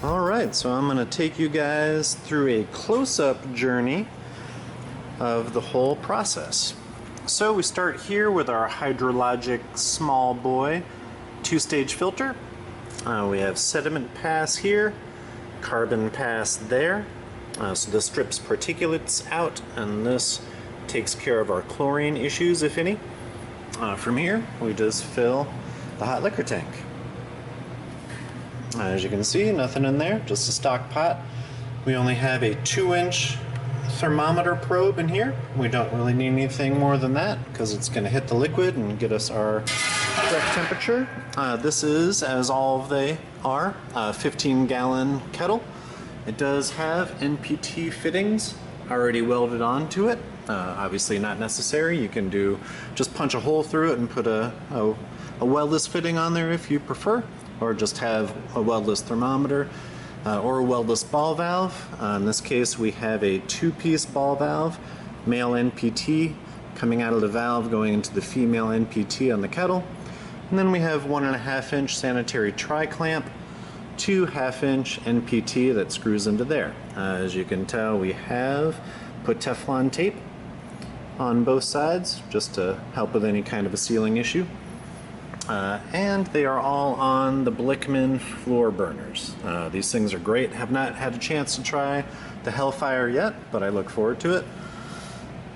Alright, so I'm going to take you guys through a close-up journey of the whole process. So we start here with our hydrologic small boy two-stage filter. We have sediment pass here, carbon pass there. So this strips particulates out, and this takes care of our chlorine issues, if any. From here, we just fill the hot liquor tank. As you can see, nothing in there, just a stock pot. We only have a 2-inch thermometer probe in here. We don't really need anything more than that because it's going to hit the liquid and get us our correct temperature. This is, as all of they are, a 15-gallon kettle. It does have NPT fittings already welded onto it. Obviously not necessary. You can just punch a hole through it and put a weldless fitting on there if you prefer, or just have a weldless thermometer or a weldless ball valve. In this case, we have a 2-piece ball valve, male NPT coming out of the valve going into the female NPT on the kettle. And then we have 1.5-inch sanitary tri-clamp, 2 1/2-inch NPT that screws into there. As you can tell, we have put Teflon tape on both sides just to help with any kind of a sealing issue. And they are all on the Blickman floor burners. These things are great. Have not had a chance to try the Hellfire yet, but I look forward to it.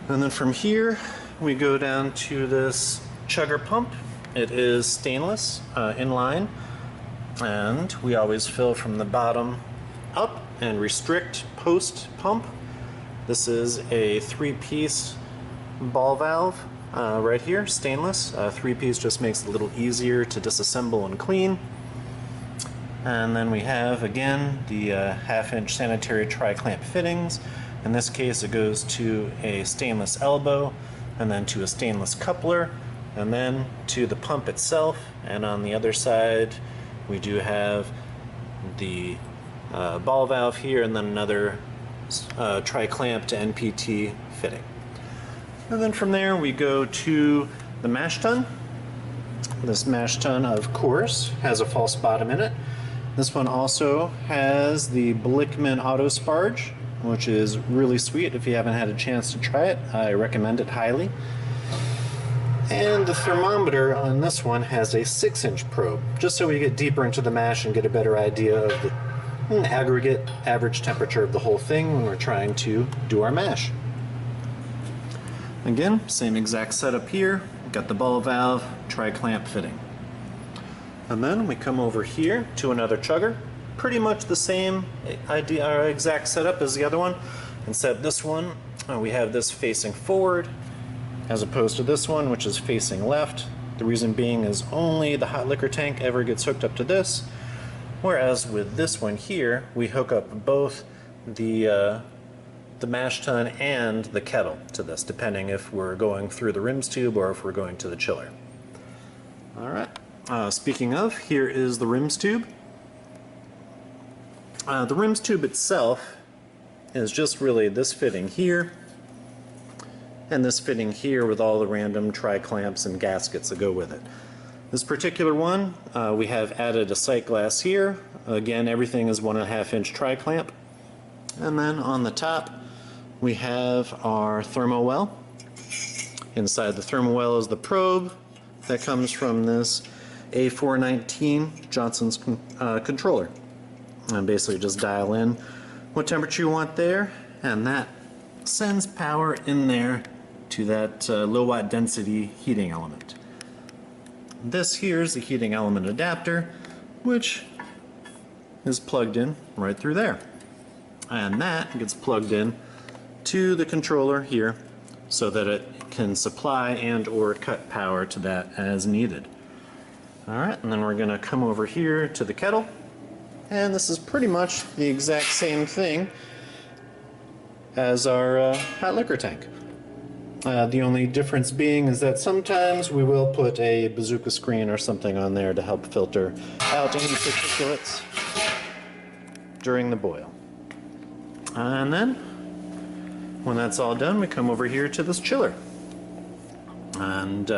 And then from here, we go down to this Chugger Pump. It is stainless, inline, and we always fill from the bottom up and restrict post-pump. This is a 3-piece ball valve. Right here, stainless. 3-piece just makes it a little easier to disassemble and clean. And then we have, again, the 1/2-inch sanitary tri-clamp fittings. In this case, it goes to a stainless elbow, and then to a stainless coupler, and then to the pump itself. And on the other side, we do have the ball valve here, and then another tri-clamp to NPT fitting. And then from there we go to the Mashtun. This Mashtun, of course, has a false bottom in it. This one also has the Blickman Auto Sparge, which is really sweet. If you haven't had a chance to try it, I recommend it highly. And the thermometer on this one has a 6-inch probe, just so we get deeper into the mash and get a better idea of the aggregate average temperature of the whole thing when we're trying to do our mash. Again, same exact setup here. Got the ball valve, tri-clamp fitting. And then we come over here to another chugger. Pretty much the same idea, or exact setup as the other one, except this one, we have this facing forward, as opposed to this one, which is facing left. The reason being is only the hot liquor tank ever gets hooked up to this, whereas with this one here, we hook up both the Mashtun and the kettle to this, depending if we're going through the rims tube or if we're going to the chiller. Alright, speaking of, here is the rims tube. The rims tube itself is just really this fitting here and this fitting here with all the random tri-clamps and gaskets that go with it. This particular one, we have added a sight glass here. Again, everything is 1.5-inch tri-clamp. And then on the top, we have our thermo well. Inside the thermo well is the probe that comes from this A419 Johnson's controller. And basically just dial in what temperature you want there, and that sends power in there to that low watt density heating element. This here is the heating element adapter, which is plugged in right through there. And that gets plugged in to the controller here so that it can supply and or cut power to that as needed. Alright, and then we're going to come over here to the kettle, and this is pretty much the exact same thing as our hot liquor tank. The only difference being is that sometimes we will put a bazooka screen or something on there to help filter out any particulates during the boil. And then when that's all done, we come over here to this chiller. And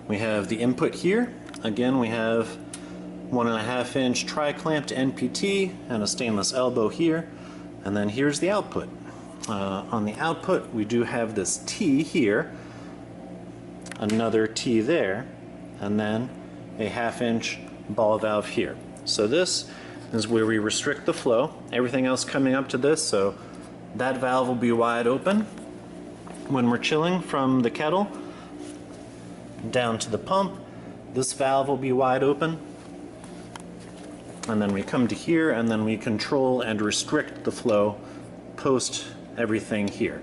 we have the input here. Again, we have 1.5 inch tri-clamped NPT and a stainless elbow here. And then here's the output. On the output, we do have this T here, another T there, and then a 1/2 inch ball valve here. So this is where we restrict the flow. Everything else coming up to this, so that valve will be wide open when we're chilling from the kettle down to the pump. This valve will be wide open, and then we come to here and then we control and restrict the flow post everything here.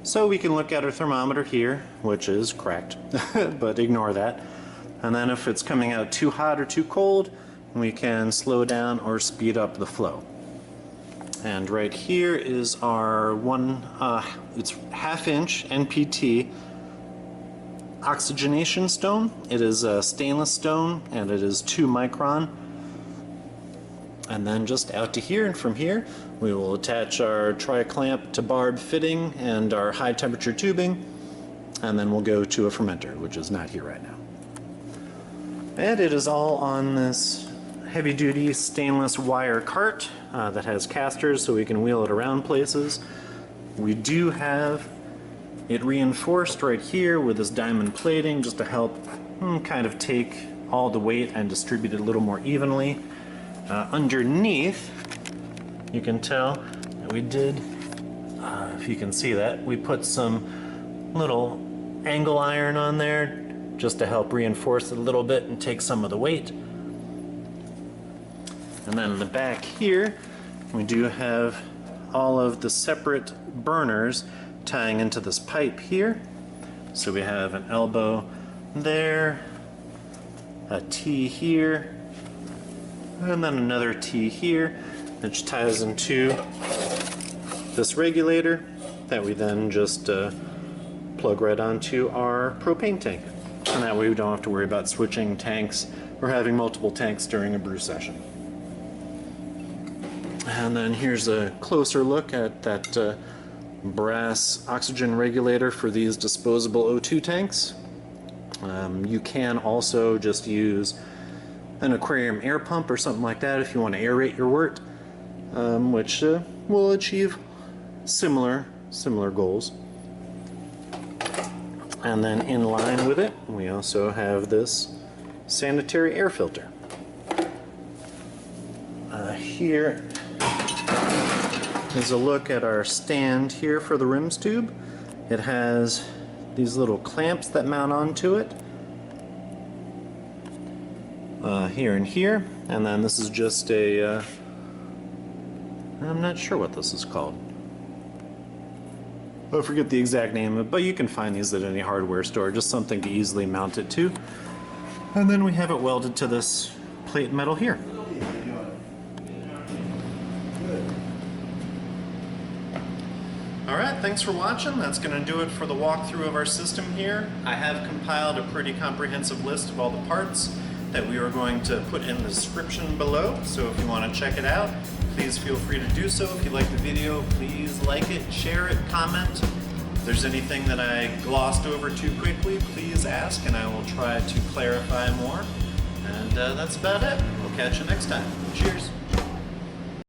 So we can look at our thermometer here, which is cracked, but ignore that. And then if it's coming out too hot or too cold, we can slow down or speed up the flow. And right here is our it's 1/2 inch NPT oxygenation stone. It is a stainless stone and it is 2 micron. And then just out to here, and from here we will attach our tri-clamp to barb fitting and our high temperature tubing, and then we'll go to a fermenter, which is not here right now. And it is all on this heavy duty stainless wire cart that has casters so we can wheel it around places. We do have it reinforced right here with this diamond plating just to help kind of take all the weight and distribute it a little more evenly. Underneath, you can tell that we did, if you can see that, we put some little angle iron on there just to help reinforce it a little bit and take some of the weight. And then in the back here, we do have all of the separate burners tying into this pipe here. So we have an elbow there, a T here, and then another T here, which ties into this regulator that we then just plug right onto our propane tank. And that way we don't have to worry about switching tanks or having multiple tanks during a brew session. And then here's a closer look at that brass oxygen regulator for these disposable O2 tanks. You can also just use an aquarium air pump or something like that if you want to aerate your wort, which will achieve similar goals. And then in line with it, we also have this sanitary air filter. Here is a look at our stand here for the rims tube. It has these little clamps that mount onto it. Here and here, and then this is just a I'm not sure what this is called. I forget the exact name, but you can find these at any hardware store, just something to easily mount it to. And then we have it welded to this plate metal here. Alright, thanks for watching. That's going to do it for the walkthrough of our system here. I have compiled a pretty comprehensive list of all the parts that we are going to put in the description below, so if you want to check it out, please feel free to do so. If you like the video, please like it, share it, comment. If there's anything that I glossed over too quickly, please ask and I will try to clarify more. And that's about it. We'll catch you next time. Cheers.